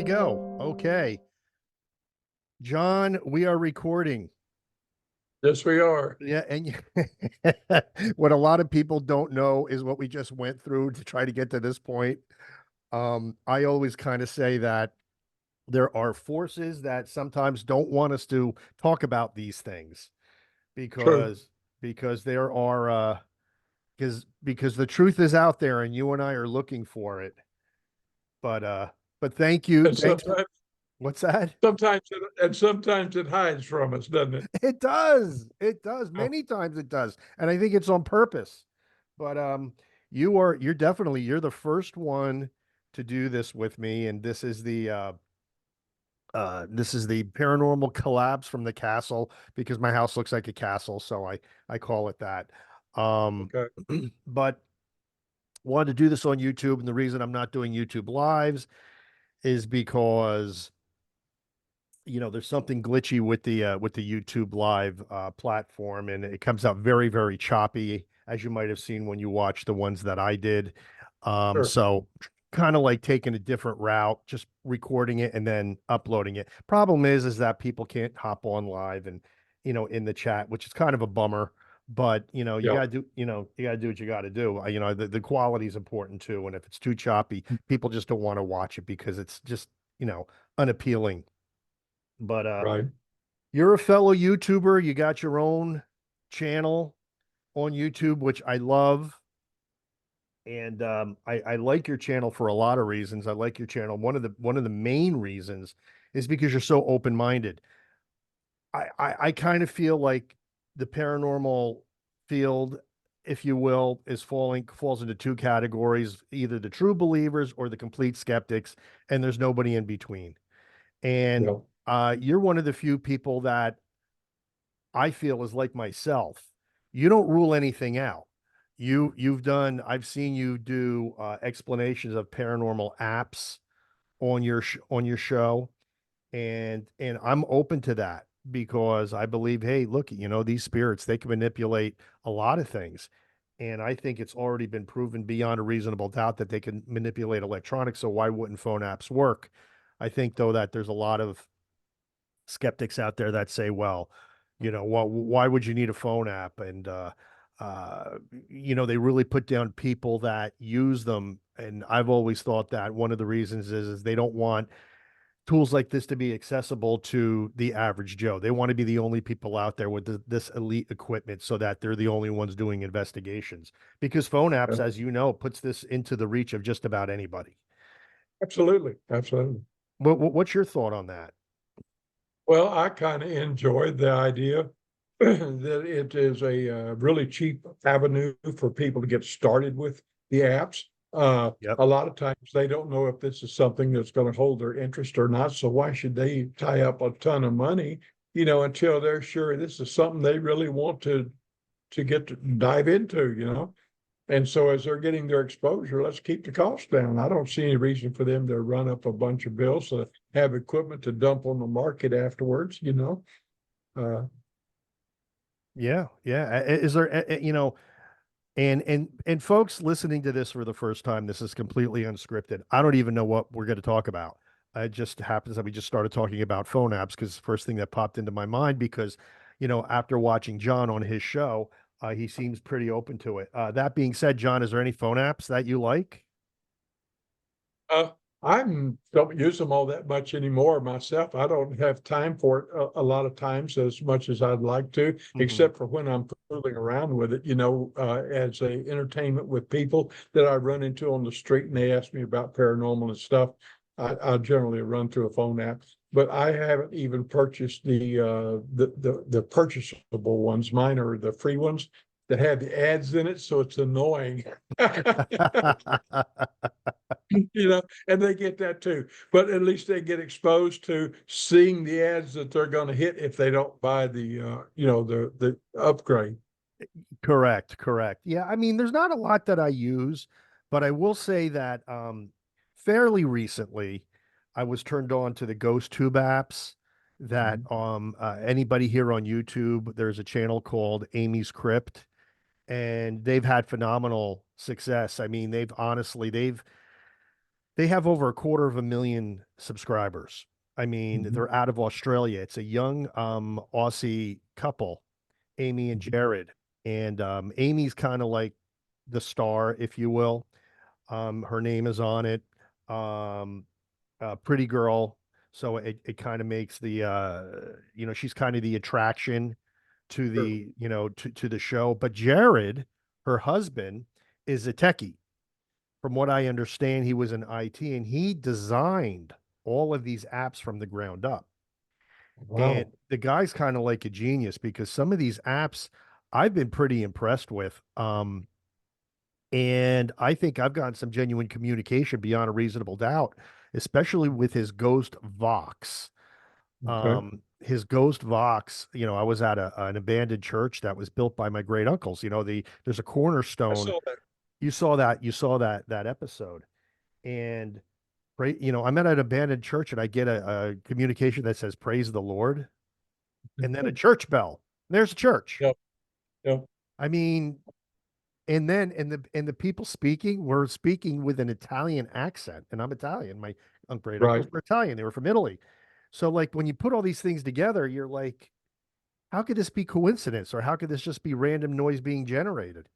we go. Okay. John, we are recording. Yes, we are. Yeah, and what a lot of people don't know is what we just went through to try to get to this point. I always kind of say that there are forces that sometimes don't want us to talk about these things True. because there are because the truth is out there and you and I are looking for it. But thank you. And Thanks for sometimes, what's that? sometimes it hides from us, doesn't it? It does. It does. Oh, Many times it does. And I think it's on purpose. But you're the first one to do this with me. And this is the paranormal collapse from the castle because my house looks like a castle, so I call it that. Um okay. but wanted to do this on YouTube, and the reason I'm not doing YouTube lives is because there's something glitchy with the YouTube live platform, and it comes out very, very choppy, as you might have seen when you watch the ones that I did. Sure. So kind of like taking a different route, just recording it and then uploading it. Problem is that people can't hop on live and in the chat, which is kind of a bummer. But Yeah. you gotta do what you gotta do. The quality is important too. And if it's too choppy, people just don't want to watch it because it's just, unappealing. But Right. you're a fellow YouTuber. You got your own channel on YouTube, which I love. And I like your channel for a lot of reasons. I like your channel. One of the main reasons is because you're so open-minded. I kind of feel like the paranormal field, if you will, falls into two categories, either the true believers or the complete skeptics, and there's nobody in between. And Yeah. you're one of the few people that I feel is like myself. You don't rule anything out. I've seen you do explanations of paranormal apps on your show, and I'm open to that because I believe, hey, look, these spirits, they can manipulate a lot of things. And I think it's already been proven beyond a reasonable doubt that they can manipulate electronics. So why wouldn't phone apps work? I think though that there's a lot of skeptics out there that say, well, why would you need a phone app? And uh, they really put down people that use them. And I've always thought that one of the reasons is they don't want tools like this to be accessible to the average Joe. They want to be the only people out there with this elite equipment so that they're the only ones doing investigations. Because phone apps, Yeah. as you know, puts this into the reach of just about anybody. Absolutely. Absolutely. What's your thought on that? Well, I kind of enjoyed the idea that it is a really cheap avenue for people to get started with the apps. Yep. A lot of times they don't know if this is something that's going to hold their interest or not. So why should they tie up a ton of money, until they're sure this is something they really want to get to dive into, And so as they're getting their exposure, let's keep the cost down. I don't see any reason for them to run up a bunch of bills to have equipment to dump on the market afterwards. Uh, Yeah, yeah. Is there, and folks listening to this for the first time, this is completely unscripted. I don't even know what we're going to talk about. It just happens that we just started talking about phone apps because it's the first thing that popped into my mind because, after watching John on his show, he seems pretty open to it. That being said, John, is there any phone apps that you like? Uh, I don't use them all that much anymore myself. I don't have time for it a lot of times as much as I'd like to, Hmm. except for when I'm fooling around with it, as a entertainment with people that I run into on the street and they ask me about paranormal and stuff. I generally run through a phone app, but I haven't even purchased the purchasable ones. Mine are the free ones that have the ads in it, so it's annoying. And they get that too. But at least they get exposed to seeing the ads that they're going to hit if they don't buy the upgrade. Correct, correct. Yeah, I mean, there's not a lot that I use, but I will say that fairly recently I was turned on to the Ghost Tube apps that Mhm. anybody here on YouTube, there's a channel called Amy's Crypt, and they've had phenomenal success. I mean, they've They have over a quarter of a million subscribers. I mean, Mhm. they're out of Australia. It's a young Aussie couple, Amy and Jared. And Amy's kind of like the star, if you will. Her name is on it. Um, Pretty girl. So it kind of makes the she's kind of the attraction to Sure. to the show. But Jared, her husband, is a techie. From what I understand, he was in IT and he designed all of these apps from the ground up. And Wow. the guy's kind of like a genius because some of these apps I've been pretty impressed with. And I think I've gotten some genuine communication beyond a reasonable doubt, especially with his Ghost Vox. Okay. His Ghost Vox, I was at an abandoned church that was built by my great uncles. There's a I cornerstone. saw that. You saw that episode. And I'm at an abandoned church and I get a communication that says praise the Lord and then a church bell. There's a church. Yep. Yep. I mean, and the people speaking were speaking with an Italian accent, and I'm Italian. My great uncles Right. were Italian. They were from Italy. So like when you put all these things together, you're like, how could this be coincidence or how could this just be random noise being generated?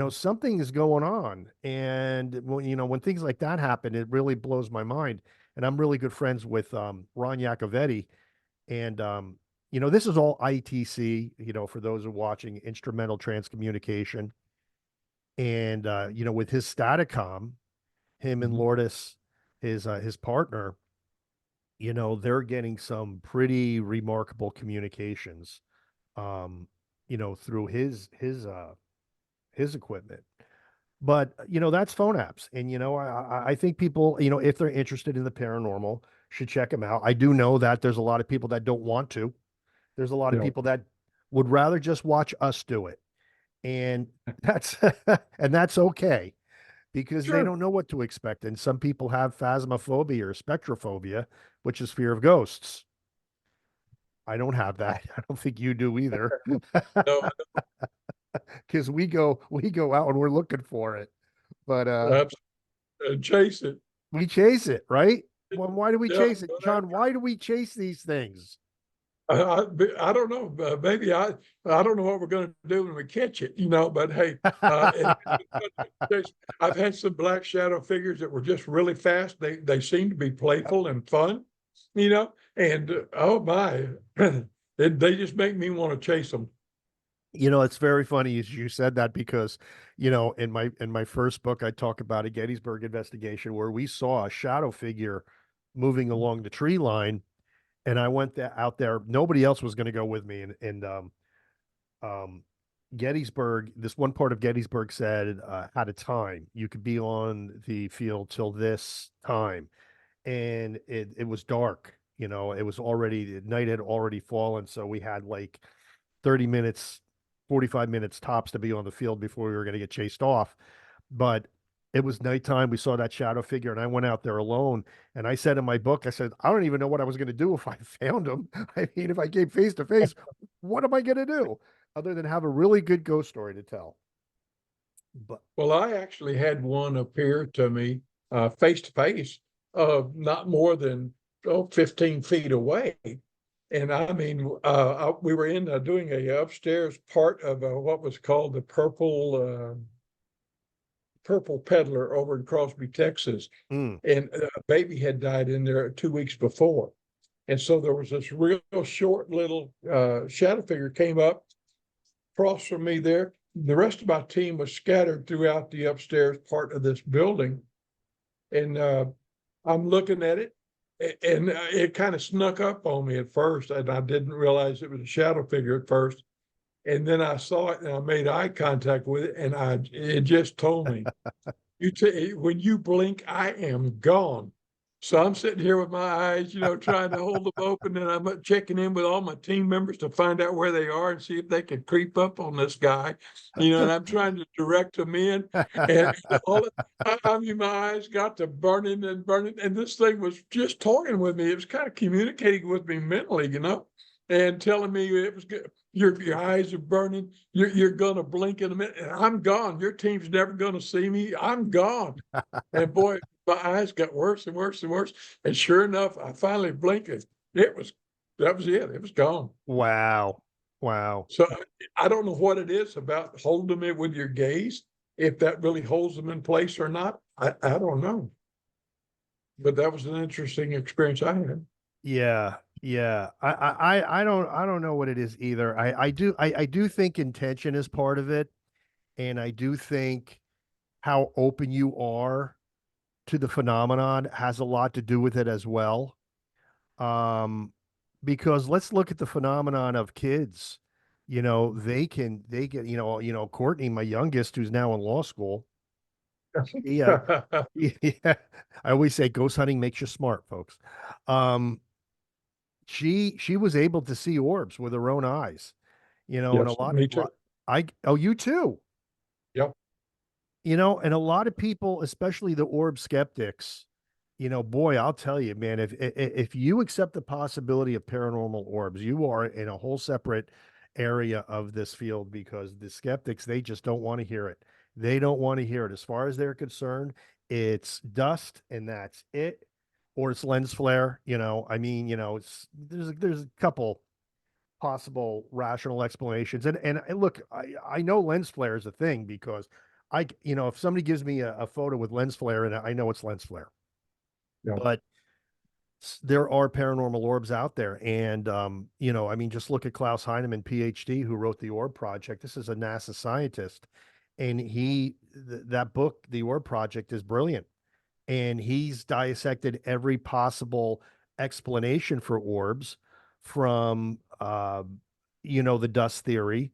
Something is going on. And when things like that happen, it really blows my mind. And I'm really good friends with Ron Yacovetti. And this is all ITC, for those who are watching, instrumental transcommunication. And with his Staticom, him and Mhm. Lourdes, his partner, they're getting some pretty remarkable communications through his equipment. But that's phone apps. And I think people, if they're interested in the paranormal, should check them out. I do know that there's a lot of people that don't want to. There's a lot of Yeah. people that would rather just watch us do it. And that's and that's okay because they Sure. don't know what to expect. And some people have phasmophobia or spectrophobia, which is fear of ghosts. I don't have that. I don't think you do either. No, Because we go out and we're looking for it. But abs chase it. we chase it, right? Well, why do we Yeah. chase it? John, why do we chase these things? I don't know. Maybe I don't know what we're going to do when we catch it, but hey, and I've had some black shadow figures that were just really fast. They seem to be playful and fun, and oh my, they just make me want to chase them. It's very funny as you said that because, in my first book, I talk about a Gettysburg investigation where we saw a shadow figure moving along the tree line, and I went out there. Nobody else was going to go with me, and um, Gettysburg. This one part of Gettysburg said had a time you could be on the field till this time, and it was dark. It was already night had already fallen, so we had like 30 minutes, 45 minutes tops to be on the field before we were going to get chased off. But it was nighttime. We saw that shadow figure, and I went out there alone. And I said in my book, I said, I don't even know what I was going to do if I found him. I mean, if I came face to face, what am I going to do other than have a really good ghost story to tell? But Well, I actually had one appear to me face to face, not more than 15 feet away. And I mean, we were in doing a upstairs part of what was called the Purple Peddler over in Crosby, Texas. mm, And a baby had died in there 2 weeks before. And so there was this real short little shadow figure came up across from me there. The rest of my team was scattered throughout the upstairs part of this building. And I'm looking at it, and it kind of snuck up on me at first, and I didn't realize it was a shadow figure at first. And then I saw it, and I made eye contact with it, and it just told me, when you blink, I am gone. So I'm sitting here with my eyes, trying to hold them open, and I'm checking in with all my team members to find out where they are and see if they can creep up on this guy, and I'm trying to direct them in, and I mean, my eyes got to burning and burning, and this thing was just talking with me. It was kind of communicating with me mentally, and telling me it was good. Your eyes are burning. You're gonna blink in a minute, and I'm gone. Your team's never gonna see me. I'm gone. And boy, my eyes got worse and worse and worse. And sure enough, I finally blinked. It was that was it. It was gone. Wow. Wow. So I don't know what it is about holding it with your gaze, if that really holds them in place or not. I don't know. But that was an interesting experience I had. Yeah. Yeah. I don't know what it is either. I do think intention is part of it. And I do think how open you are to the phenomenon has a lot to do with it as well. Um, because let's look at the phenomenon of kids. They get, Courtney, my youngest, who's now in law school. Yeah, yeah. I always say ghost hunting makes you smart, folks. Um, she was able to see orbs with her own eyes, and Yes, me too. oh, you too. Yep. And a lot of people, especially the orb skeptics, boy, I'll tell you, man, if you accept the possibility of paranormal orbs, you are in a whole separate area of this field because the skeptics, they just don't want to hear it. They don't want to hear it. As far as they're concerned, it's dust and that's it, or it's lens flare. I mean, there's a couple possible rational explanations. And look, I know lens flare is a thing because if somebody gives me a photo with lens flare and I know it's lens flare, Yeah. but there are paranormal orbs out there. And, I mean, just look at Klaus Heinemann, PhD, who wrote the Orb Project. This is a NASA scientist. And that book, The Orb Project, is brilliant. And he's dissected every possible explanation for orbs from, the dust theory,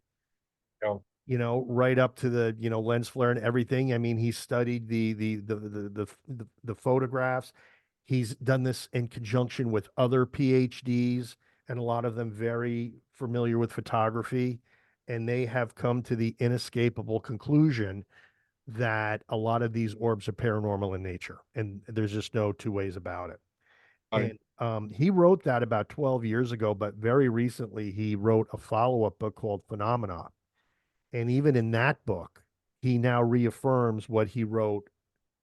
Yeah. right up to the, lens flare and everything. I mean, he studied the photographs. He's done this in conjunction with other PhDs, and a lot of them very familiar with photography. And they have come to the inescapable conclusion that a lot of these orbs are paranormal in nature. And there's just no two ways about it. I, And he wrote that about 12 years ago, but very recently he wrote a follow-up book called Phenomena. And even in that book, he now reaffirms what he wrote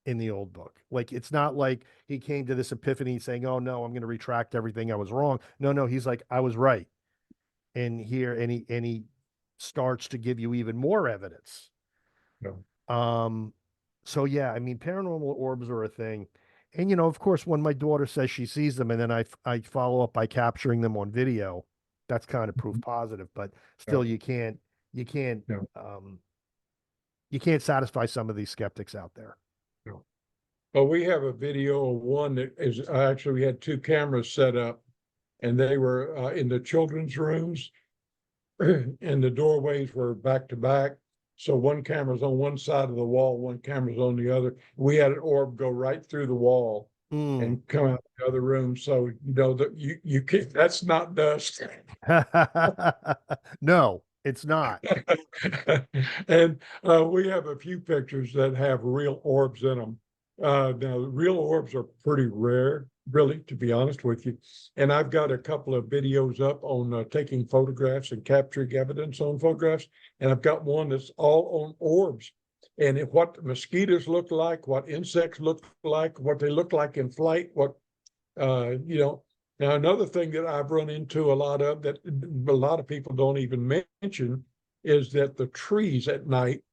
in the old book. Like it's not like he came to this epiphany saying, "Oh no, I'm going to retract everything. I was wrong." No, no, he's like, "I was right." And he starts to give you even more evidence. no. Um, so yeah, I mean, paranormal orbs are a thing. And of course, when my daughter says she sees them and then I follow up by capturing them on video, that's kind of proof positive, but still No. you can't No. um you can't satisfy some of these skeptics out there. No. Well, we have a video of one that is actually we had two cameras set up, and they were in the children's rooms, and the doorways were back to back. So one camera's on one side of the wall, one camera's on the other. We had an orb go right through the wall Mm. and come out the other room. So you know that you can't. That's not dust. No, it's not. And we have a few pictures that have real orbs in them. Now, real orbs are pretty rare, really, to be honest with you. And I've got a couple of videos up on taking photographs and capturing evidence on photographs. And I've got one that's all on orbs and what mosquitoes look like, what insects look like, what they look like in flight, what, you know. Now, another thing that I've run into a lot of that a lot of people don't even mention is that the trees at night,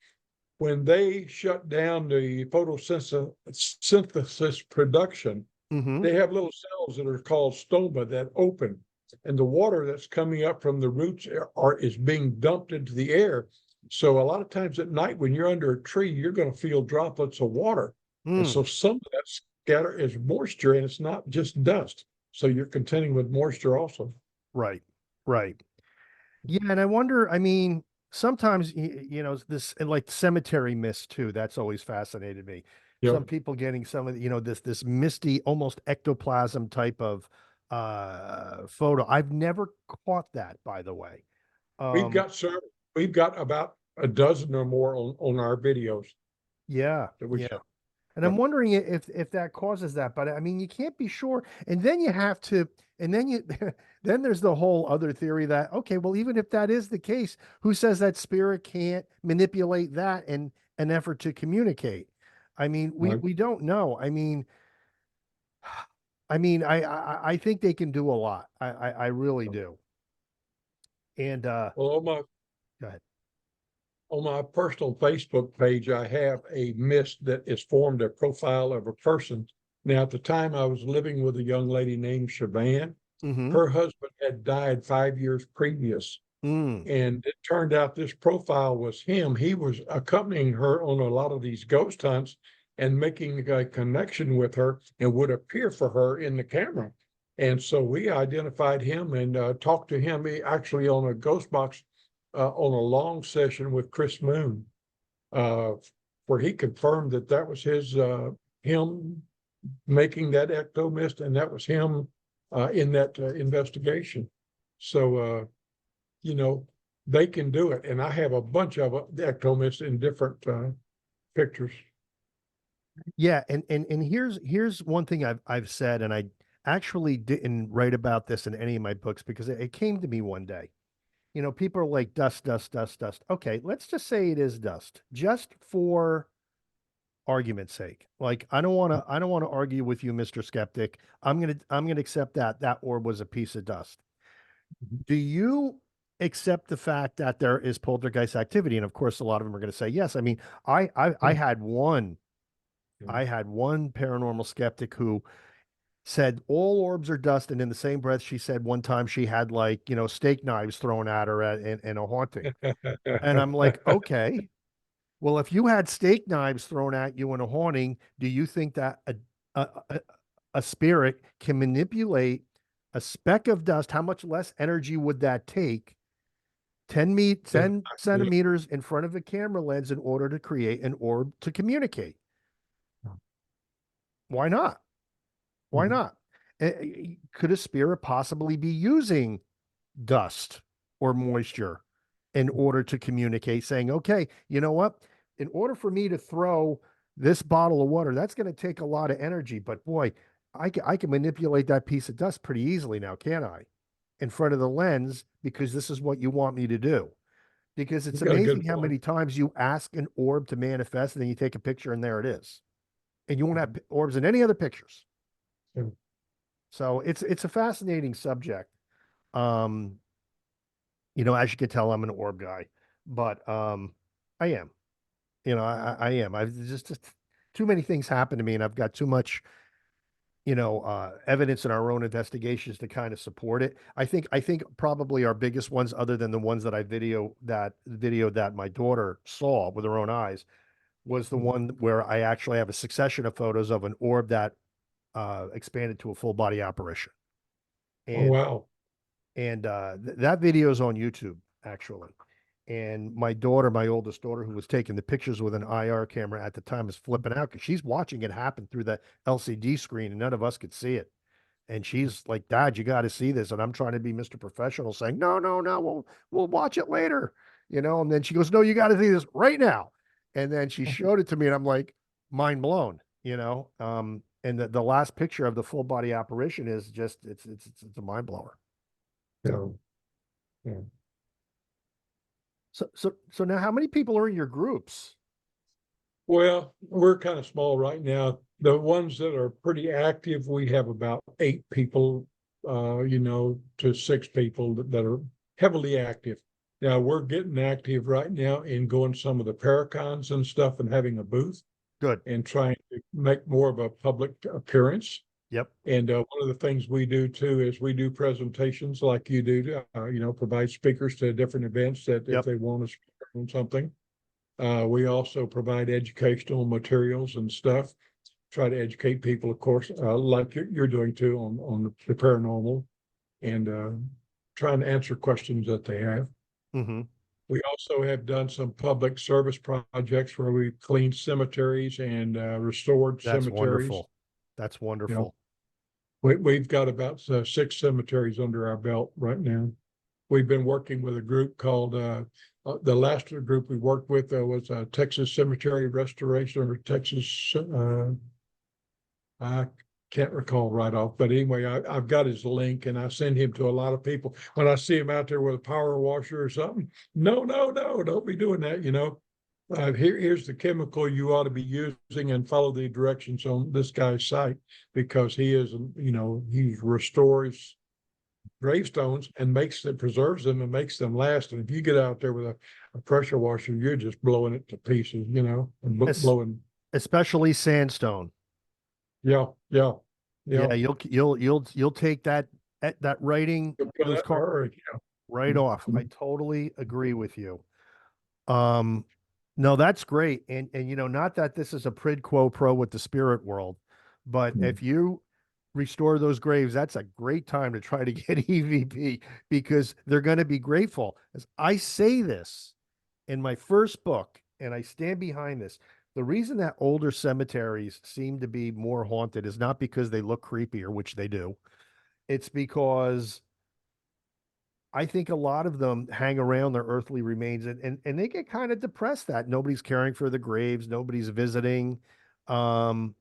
when they shut down the photosynthesis production, Hmm. they have little cells that are called stoma that open, and the water that's coming up from the roots is being dumped into the air. So a lot of times at night, when you're under a tree, you're going to feel droplets of water, and Mm. so some of that scatter is moisture, and it's not just dust. So you're contending with moisture also. Right. Right. Yeah, and I wonder, I mean, sometimes this and like cemetery mist too, that's always fascinated me. Some Yep. people getting some of this misty, almost ectoplasm type of photo. I've never caught that, by the way. We've Um, got several. We've got about a dozen or more on our videos yeah, that we yeah. show. And I'm Yep. wondering if that causes that, but I mean, you can't be sure. And then you have to, and then you, then there's the whole other theory that, okay, well, even if that is the case, who says that spirit can't manipulate that in an effort to communicate? I mean, Right. we don't know. I think they can do a lot. I really do. And Well, go ahead. on my personal Facebook page, I have a mist that is formed a profile of a person. Now, at the time, I was living with a young lady named Shaban. Mm-hmm. Her husband had died 5 years previous. Mm. And it turned out this profile was him. He was accompanying her on a lot of these ghost hunts and making a connection with her and would appear for her in the camera. And so we identified him and talked to him actually on a ghost box on a long session with Chris Moon, uh, where he confirmed that that was him making that ecto mist, and that was him in that investigation. So you know, they can do it. And I have a bunch of ectomists in different pictures. Yeah, and here's one thing I've said, and I actually didn't write about this in any of my books because it came to me one day. You know, people are like dust, dust, dust, dust. Okay, let's just say it is dust, just for argument's sake. Like I don't want to argue with you, Mr. Skeptic. I'm gonna accept that that orb was a piece of dust. Do you accept the fact that there is poltergeist activity? And of course, a lot of them are going to say yes. I mean, I had one I had one paranormal skeptic who said all orbs are dust, and in the same breath, she said one time she had like steak knives thrown at her in a haunting, and I'm like, okay, well, if you had steak knives thrown at you in a haunting, do you think that a, a, a spirit can manipulate a speck of dust? How much less energy would that take? 10 centimeters in front of a camera lens in order to create an orb to communicate. Why not? Why not? Could a spirit possibly be using dust or moisture in order to communicate, saying, okay, you know what? In order for me to throw this bottle of water, that's going to take a lot of energy. But boy, I can manipulate that piece of dust pretty easily now, can't I? In front of the lens, because this is what you want me to do. Because You it's got a amazing good how point. many times you ask an orb to manifest and then you take a picture and there it is. And you won't have orbs in any other pictures. Yeah. So it's a fascinating subject. Um, as you can tell, I'm an orb guy, but I am. I am. I've just too many things happen to me, and I've got too much, evidence in our own investigations to kind of support it. I think probably our biggest ones, other than the ones that I video that my daughter saw with her own eyes, was the one where I actually have a succession of photos of an orb that expanded to a full body apparition. Oh, And wow. that video is on YouTube actually. And my daughter, my oldest daughter, who was taking the pictures with an IR camera at the time, is flipping out because she's watching it happen through the LCD screen, and none of us could see it. And she's like, "Dad, you got to see this." And I'm trying to be Mr. Professional, saying, "No, no, no, we'll watch it later," And then she goes, "No, you got to see this right now." And then she showed it to me, and I'm like, mind blown. And the last picture of the full body apparition is just it's a mind blower. Yeah. Yeah. So now, how many people are in your groups? Well, we're kind of small right now. The ones that are pretty active, we have about 8 people, to 6 people that are heavily active. Now we're getting active right now in going some of the paracons and stuff and having a booth Good. and trying to make more of a public appearance. Yep. And one of the things we do too is we do presentations like you do to, provide speakers to different events that if Yep. they want to speak on something. We also provide educational materials and stuff. Try to educate people, of course, like you're doing too on the paranormal and trying to answer questions that they have. Mm-hmm. We also have done some public service projects where we cleaned cemeteries and restored That's cemeteries. wonderful. That's You know, wonderful. we've got about 6 cemeteries under our belt right now. We've been working with a group called the last group we worked with was Texas Cemetery Restoration or Texas. I can't recall right off, but anyway, I've got his link and I send him to a lot of people when I see him out there with a power washer or something. No, no, no, don't be doing that. here's the chemical you ought to be using, and follow the directions on this guy's site, because he is, he restores gravestones and preserves them and makes them last. And if you get out there with a pressure washer, you're just blowing it to pieces, and Es- blowing. Especially sandstone. Yeah, yeah, yeah. Yeah, you'll take that writing, You'll kill those that in a car hurry. right off. I totally agree with you. Um, no, that's great. And not that this is a prid quo pro with the spirit world, but if you restore those graves, that's a great time to try to get EVP because they're going to be grateful. As I say this in my first book, and I stand behind this. The reason that older cemeteries seem to be more haunted is not because they look creepier, which they do. It's because I think a lot of them hang around their earthly remains and they get kind of depressed that nobody's caring for the graves, nobody's visiting. Um,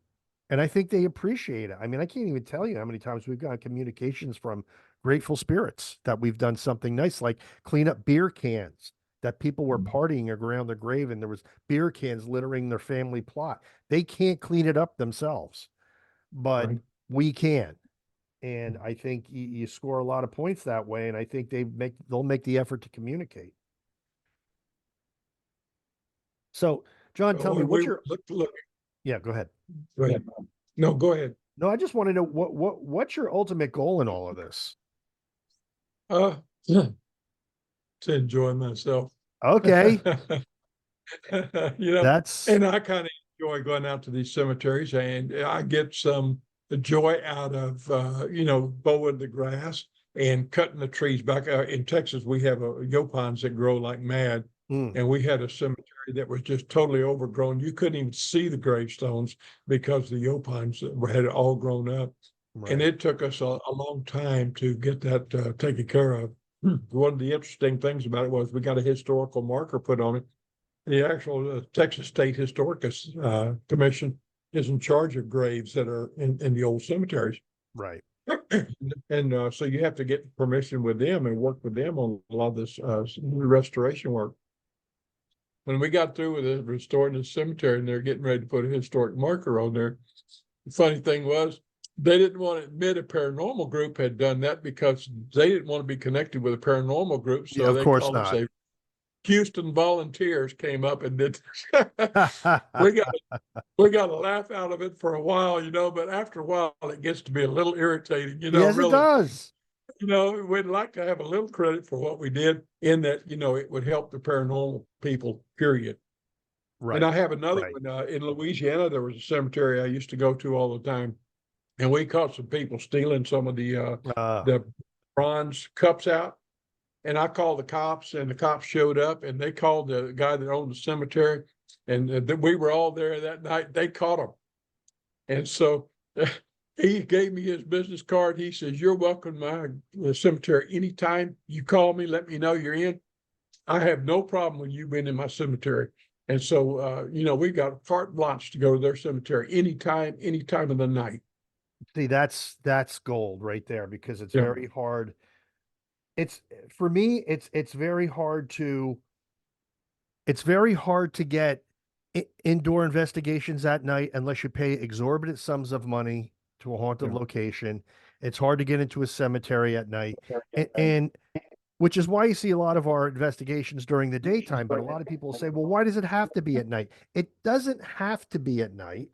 and I think they appreciate it. I mean, I can't even tell you how many times we've gotten communications from grateful spirits that we've done something nice, like clean up beer cans that people were partying around their grave and there was beer cans littering their family plot. They can't clean it up themselves, but Right. we can. And I think you score a lot of points that way. And I think they'll make the effort to communicate. So, John, tell me Oh, we what's your, look. yeah, go ahead. Go ahead. No, go ahead. No, I just want to know what's your ultimate goal in all of this? Yeah, to enjoy myself. Okay. you know, That's and I kind of enjoy going out to these cemeteries, and I get some joy out of mowing the grass and cutting the trees back. In Texas, we have yopons that grow like mad, mm, and we had a cemetery that was just totally overgrown. You couldn't even see the gravestones because the yopons had all grown up, and right, it took us a long time to get that taken care of. One of the interesting things about it was we got a historical marker put on it. The actual Texas State Historic Commission is in charge of graves that are in the old cemeteries. right. And so you have to get permission with them and work with them on a lot of this restoration work. When we got through with restoring the cemetery and they're getting ready to put a historic marker on there, the funny thing was they didn't want to admit a paranormal group had done that because they didn't want to be connected with a paranormal group. Yeah, So of they course called us not. a Houston Volunteers came up and did. we got we got a laugh out of it for a while, but after a while it gets to be a little irritating, Yes, it really. does. We'd like to have a little credit for what we did in that, it would help the paranormal people, period. And I Right, have another right. one in Louisiana. There was a cemetery I used to go to all the time, and we caught some people stealing some of Uh, the bronze cups out. And I called the cops, and the cops showed up, and they called the guy that owned the cemetery, and we were all there that night. They caught him, and so he gave me his business card. He says, "You're welcome to my cemetery anytime. You call me, let me know you're in. I have no problem with you being in my cemetery." And so, we got carte blanche to go to their cemetery anytime, any time of the night. See, that's gold right there because it's Yeah, very hard. It's for me, it's very hard to get indoor investigations at night unless you pay exorbitant sums of money to a haunted yeah. location. It's hard to get into a cemetery at night. And which is why you see a lot of our investigations during the daytime. But a lot of people say, well, why does it have to be at night? It doesn't have to be at night,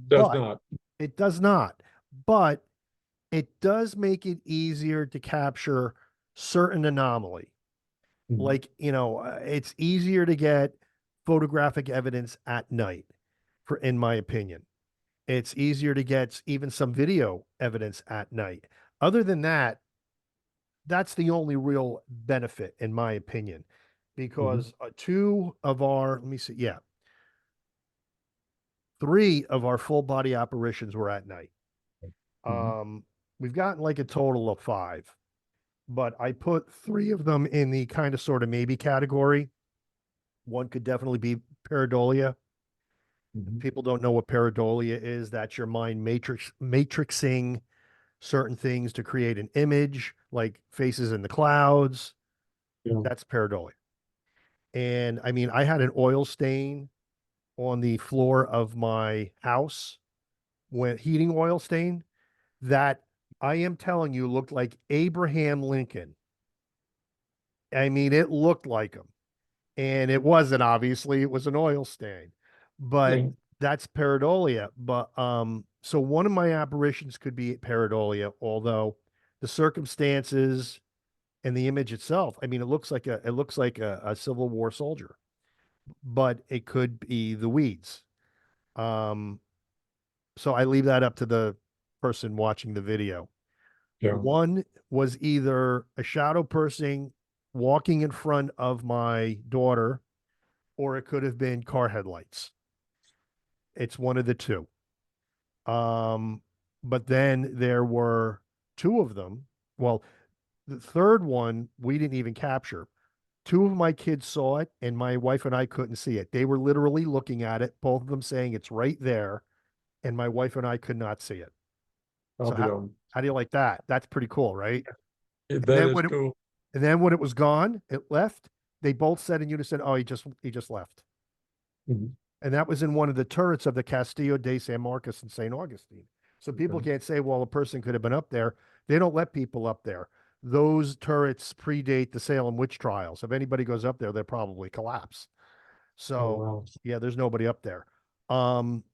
Does but not. it does not. But it does make it easier to capture certain anomaly. Mhm. Like, it's easier to get photographic evidence at night, in my opinion. It's easier to get even some video evidence at night. Other than that, that's the only real benefit, in my opinion, Mhm. because let me see, yeah, three of our full body apparitions were at night. Mhm. Um, we've gotten like a total of five, but I put three of them in the kind of sort of maybe category. One could definitely be pareidolia. If Mhm. people don't know what pareidolia is, that's your mind matrixing certain things to create an image, like faces in the clouds. Yeah. That's pareidolia. And I mean, I had an oil stain on the floor of my house, when heating oil stain, that I am telling you looked like Abraham Lincoln. I mean, it looked like him. And it wasn't, obviously, it was an oil stain. But Yeah. that's pareidolia. But so one of my apparitions could be pareidolia, although the circumstances and the image itself, I mean, it looks like a Civil War soldier, but it could be the weeds. Um, so I leave that up to the person watching the video. Yeah. One was either a shadow person walking in front of my daughter, or it could have been car headlights. It's one of the two. Um, but then there were two of them. Well, the third one we didn't even capture. Two of my kids saw it, and my wife and I couldn't see it. They were literally looking at it, both of them saying it's right there, and my wife and I could not see it. I'll So be on. how do you like that? That's pretty cool, right? And That then is cool. when it was gone, it left. They both said in unison, "Oh, he just left." Mhm. And that was in one of the turrets of the Castillo de San Marcos in St. Augustine. So people Okay. can't say, well, a person could have been up there. They don't let people up there. Those turrets predate the Salem witch trials. If anybody goes up there, they'll probably collapse. Oh, So wow. yeah, there's nobody up there. Um,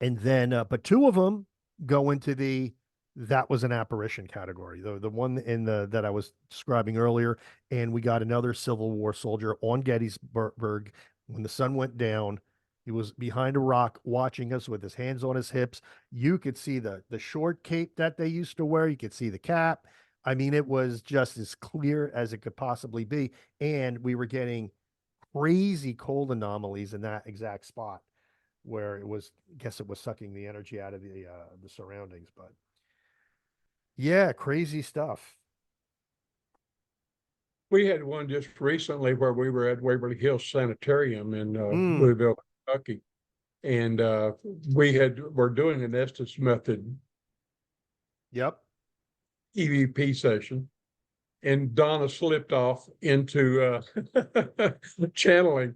and then, but two of them go into the that was an apparition category. The one in the that I was describing earlier, and we got another Civil War soldier on Gettysburg when the sun went down. He was behind a rock watching us with his hands on his hips. You could see the short cape that they used to wear. You could see the cap. I mean, it was just as clear as it could possibly be. And we were getting crazy cold anomalies in that exact spot where it was, I guess it was sucking the energy out of the surroundings. But yeah, crazy stuff. We had one just recently where we were at Waverly Hills Sanitarium in Mm, Louisville, Kentucky, and we're doing an Estes method yep. EVP session, and Donna slipped off into channeling,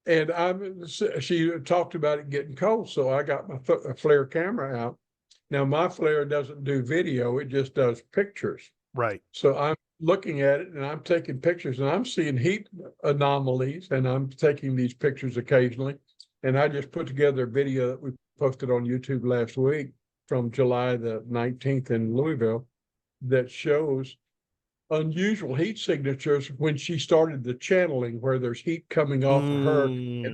and she talked about it getting cold, so I got my flare camera out. Now my flare doesn't do video; it just does pictures. Right. So I'm looking at it and I'm taking pictures and I'm seeing heat anomalies and I'm taking these pictures occasionally. And I just put together a video that we posted on YouTube last week from July the 19th in Louisville that shows unusual heat signatures when she started the channeling, where there's heat coming off of her Mm,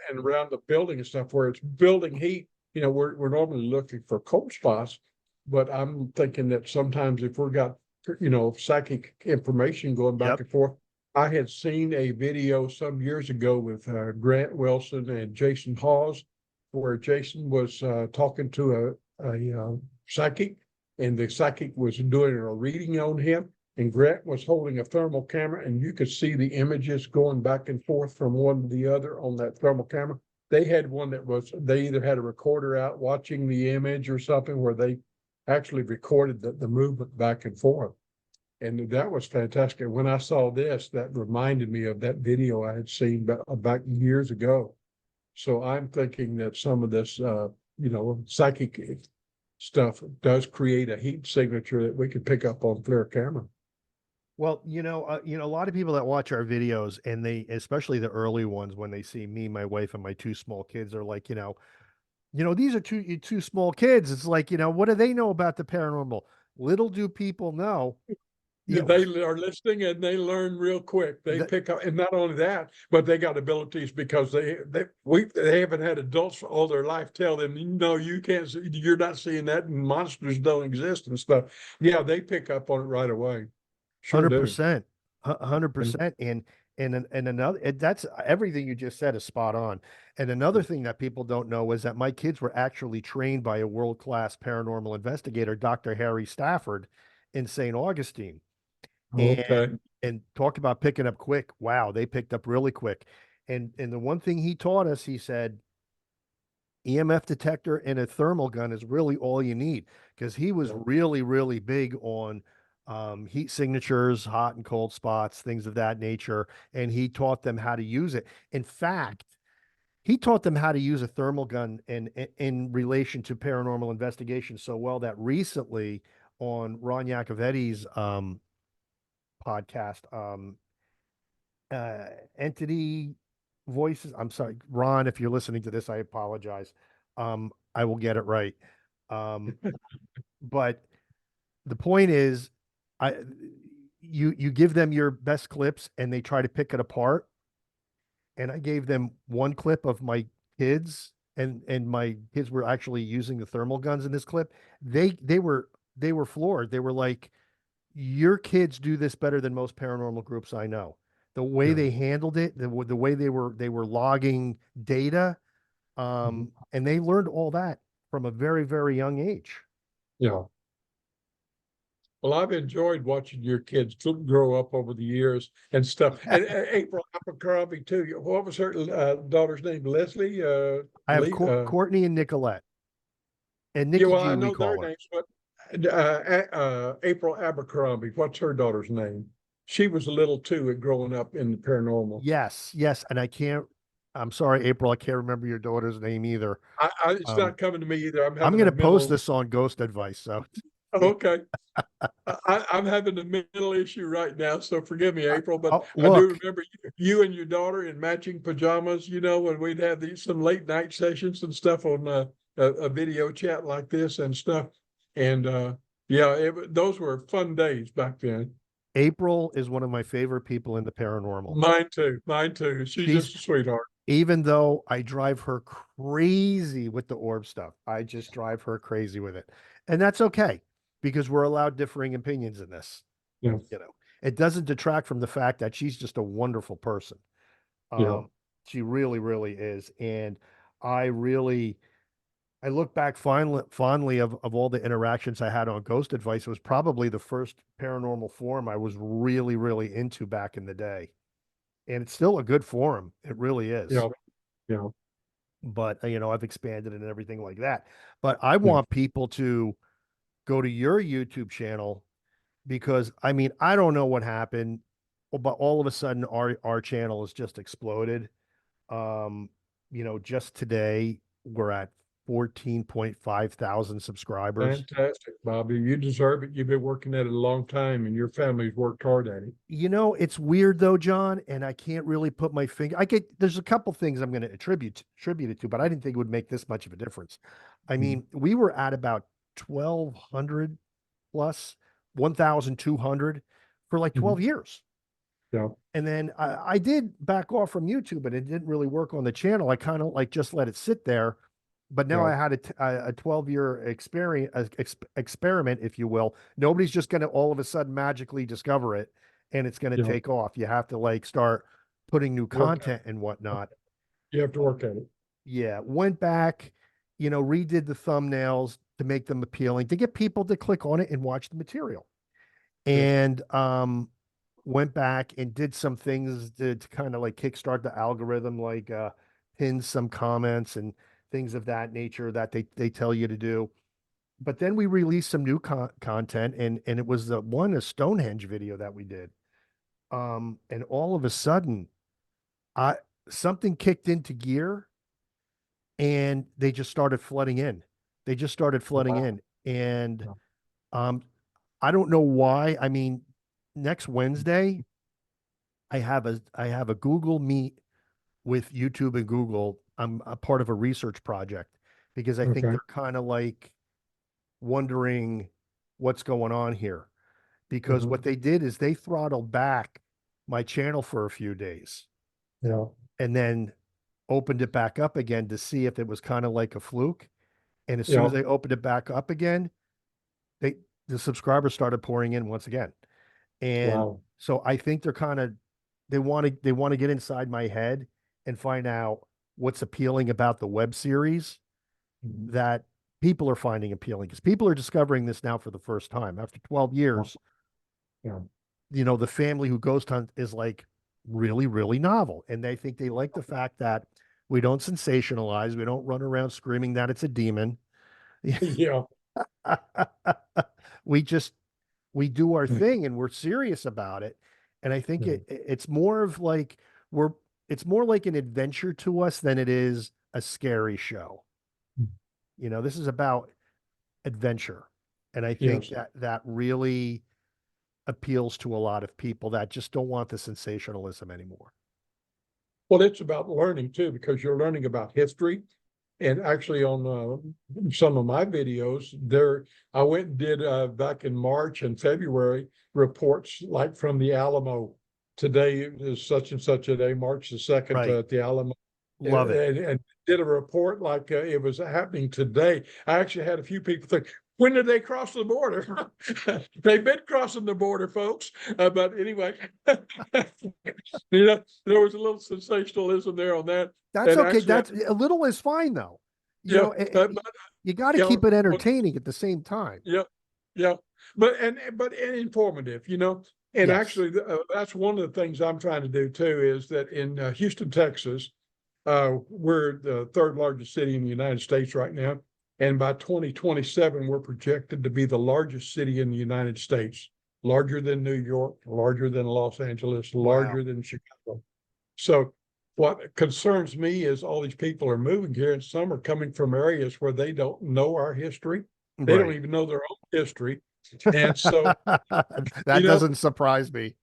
and around the building and stuff, where it's building heat. You know, we're normally looking for cold spots, but I'm thinking that sometimes if we've got, you know, psychic information going back yep. and forth. I had seen a video some years ago with Grant Wilson and Jason Hawes, where Jason was talking to a psychic, and the psychic was doing a reading on him, and Grant was holding a thermal camera, and you could see the images going back and forth from one to the other on that thermal camera. They had one that was, they either had a recorder out watching the image or something where they actually recorded the movement back and forth. And that was fantastic. When I saw this, that reminded me of that video I had seen back years ago. So I'm thinking that some of this, you know, psychic stuff does create a heat signature that we can pick up on FLIR camera. Well, a lot of people that watch our videos, and they, especially the early ones, when they see me, my wife, and my two small kids, are like, these are two small kids. It's like, what do they know about the paranormal? Little do people know, you know, They are listening and they learn real quick. They that pick up, and not only that, but they got abilities because they haven't had adults all their life tell them, no, you can't see, you're not seeing that, and monsters don't exist and stuff. Yeah, they pick up on it right away. Sure do. 100%, hundred And percent, and another, that's everything you just said is spot on. And another thing that people don't know is that my kids were actually trained by a world-class paranormal investigator, Dr. Harry Stafford, in St. Augustine. okay. And talk about picking up quick. Wow, they picked up really quick. And the one thing he taught us, he said, EMF detector and a thermal gun is really all you need, because he was really, really big on heat signatures, hot and cold spots, things of that nature. And he taught them how to use it. In fact, he taught them how to use a thermal gun in relation to paranormal investigation so well that recently on Ron Yacovetti's podcast, uh, Entity Voices. I'm sorry, Ron, if you're listening to this, I apologize. I will get it right. Um, but the point is, I you give them your best clips and they try to pick it apart. And I gave them one clip of my kids, and my kids were actually using the thermal guns in this clip. They were floored. They were like, "Your kids do this better than most paranormal groups I know." The way Yeah. they handled it, the way they were logging data, Mhm. and they learned all that from a very, very young age. Yeah. Well, I've enjoyed watching your kids grow up over the years and stuff. And April Abercrombie too. What was her daughter's name? Leslie. I have Lee. Courtney and Nicolette, and Yeah. Nikki Well, I G, we know their call her. names, but April Abercrombie. What's her daughter's name? She was a little too at growing up in the paranormal. Yes, yes, and I'm sorry, April, I can't remember your daughter's name either. It's Um, not coming to me either. I'm I'm having going a to post mental. this on Ghost Advice. So, Okay. I'm having a mental issue right now, so forgive me, April, but oh, I do look, remember you and your daughter in matching pajamas, when we'd have these some late night sessions and stuff on a video chat like this and stuff. And yeah, those were fun days back then. April is one of my favorite people in the paranormal. Mine too. Mine too. She's She's, just a sweetheart. even though I drive her crazy with the orb stuff, I just drive her crazy with it. And that's okay because we're allowed differing opinions in this. Yeah. You know, it doesn't detract from the fact that she's just a wonderful person. Yeah. Um, she really, really is. And I really, I look back fondly of all the interactions I had on Ghost Advice. It was probably the first paranormal forum I was really, really into back in the day. And it's still a good forum. It really is. Yeah. Yeah. But, I've expanded it and everything like that. But I Yeah. want people to go to your YouTube channel because, I mean, I don't know what happened, but all of a sudden our channel has just exploded. Um, just today we're at 14.5 thousand subscribers. Fantastic, Bobby. You deserve it. You've been working at it a long time and your family's worked hard at it. It's weird though, John, and I can't really put my finger. There's a couple things I'm going to attribute it to, but I didn't think it would make this much of a difference. I Mhm. mean, we were at about 1,200 plus 1,200 for like Mhm. 12 years. Yeah. And then I did back off from YouTube, but it didn't really work on the channel. I kind of like just let it sit there. But now Yeah. I had a 12-year experience, experiment, if you will. Nobody's just going to all of a sudden magically discover it and it's going to Yeah. take off. You have to like start putting new Work at content and it. whatnot. You have to work at it. Yeah, went back, redid the thumbnails to make them appealing, to get people to click on it and watch the material. Yeah. And went back and did some things to kind of like kickstart the algorithm, like pin some comments and things of that nature that they tell you to do. But then we released some new content, and it was a Stonehenge video that we did. And all of a sudden, I something kicked into gear, and they just started flooding in. They just started flooding Wow. in, and Yeah. um, I don't know why. I mean, next Wednesday, I have a Google Meet with YouTube and Google. I'm a part of a research project because I think Okay. they're kind of like wondering what's going on here. Because Mhm. what they did is they throttled back my channel for a few days Yeah. and then opened it back up again to see if it was kind of like a fluke. And as soon Yeah. as they opened it back up again, they the subscribers started pouring in once again. And Wow. so I think they want to get inside my head and find out what's appealing about the web series Mhm. that people are finding appealing because people are discovering this now for the first time after 12 Yeah. years. Yeah. The family who ghost hunt is like really, really novel. And they think they like the fact that we don't sensationalize, we don't run around screaming that it's a demon. Yeah. we just We do our thing and we're serious about it. And I think Yeah. it's more of like we're it's more like an adventure to us than it is a scary show. You know, this is about adventure. And I think Yes. that really appeals to a lot of people that just don't want the sensationalism anymore. Well, it's about learning too, because you're learning about history. And actually on some of my videos there, I went and did back in March and February reports like from the Alamo. Today is such and such a day, March the 2nd Right. at the Alamo. Love it. And did a report like it was happening today. I actually had a few people think, when did they cross the border? They've been crossing the border, folks. But anyway, there was a little sensationalism there on that. That's And okay. actually, That's a little is fine though. You yeah, know, but you got to yeah, keep it entertaining at the same time. yeah, yeah, but informative, and Yes. actually, that's one of the things I'm trying to do too. Is that in Houston, Texas, we're the third largest city in the United States right now, and by 2027, we're projected to be the largest city in the United States, larger than New York, larger than Los Angeles, Wow. larger than Chicago. So what concerns me is all these people are moving here, and some are coming from areas where they don't know our history. They don't Right. even know their own history. And so, That you know, doesn't surprise me.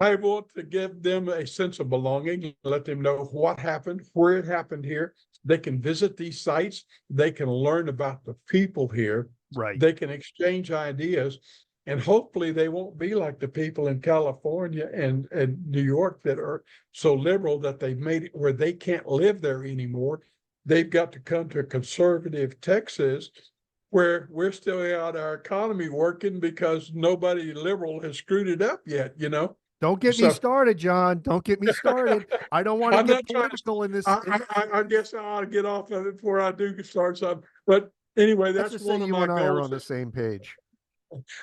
I want to give them a sense of belonging and let them know what happened, where it happened here. They can visit these sites. They can learn about the people here. Right. They can exchange ideas. And hopefully they won't be like the people in California and New York that are so liberal that they've made it where they can't live there anymore. They've got to come to a conservative Texas where we're still out our economy working because nobody liberal has screwed it up yet. Don't get me So started, John. Don't get me started. I don't want to I'm get not trying to. political in this. I guess I ought to get off of it before I do start something. But anyway, Let's that's just say one of you my and I are goals. on the same page.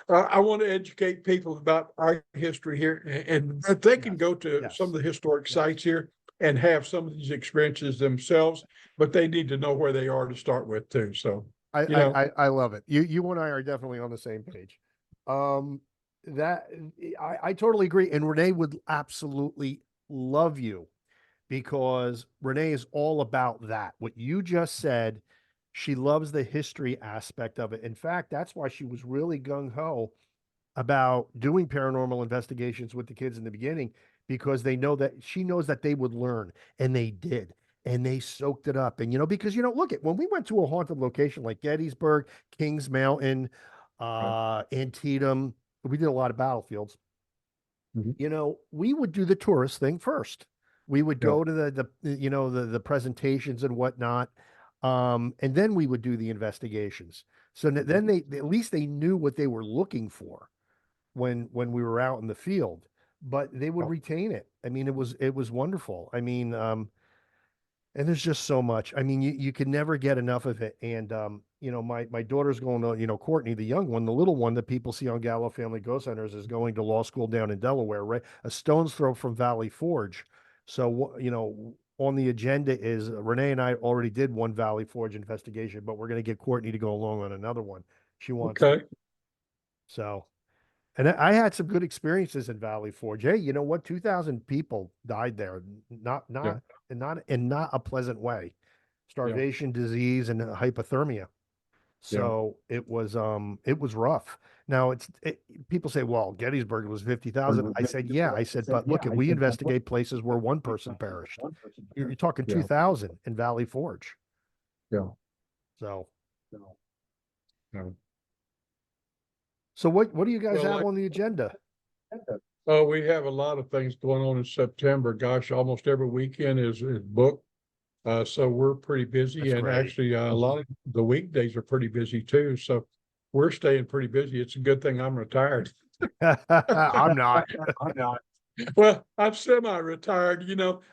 I want to educate people about our history here, and that they can Yes. go to some Yes. of the historic Yes. sites here and have some of these experiences themselves. But they need to know where they are to start with too. So I, you I know, I love it. You and I are definitely on the same page. Um, that I totally agree. And Renee would absolutely love you because Renee is all about that. What you just said, she loves the history aspect of it. In fact, that's why she was really gung ho about doing paranormal investigations with the kids in the beginning because they know that she knows that they would learn and they did and they soaked it up. And because look at when we went to a haunted location like Gettysburg, Kings Mountain, right. Antietam, we did a lot of battlefields. Mhm. We would do the tourist thing first. We would Yeah. go to the presentations and whatnot, and then we would do the investigations. So then they at least they knew what they were looking for when we were out in the field, but they would Yeah. retain it. I mean, it was wonderful. I mean, and there's just so much. I mean, you can never get enough of it. And my daughter's going to, Courtney, the young one, the little one that people see on Gallo Family Ghost Hunters, is going to law school down in Delaware, right? A stone's throw from Valley Forge. So, on the agenda is Renee and I already did one Valley Forge investigation, but we're going to get Courtney to go along on another one. She wants to. Okay. So, and I had some good experiences in Valley Forge. Hey, you know what? 2,000 people died there. Not Yeah. not and not in not a pleasant way. Yeah. Starvation, disease, and hypothermia. Yeah. So it was rough. Now people say, well, Gettysburg was 50,000. I said, yeah. I said, but look, we investigate places where one person perished. You're talking Yeah. 2,000 in Valley Forge. Yeah. So Yeah. so what do you guys Well, have like, on the agenda? oh, we have a lot of things going on in September. Gosh, almost every weekend is booked. So we're pretty busy, That's and great. actually a lot of the weekdays are pretty busy too. So we're staying pretty busy. It's a good thing I'm retired. I'm not. I'm not. Well, I'm semi-retired.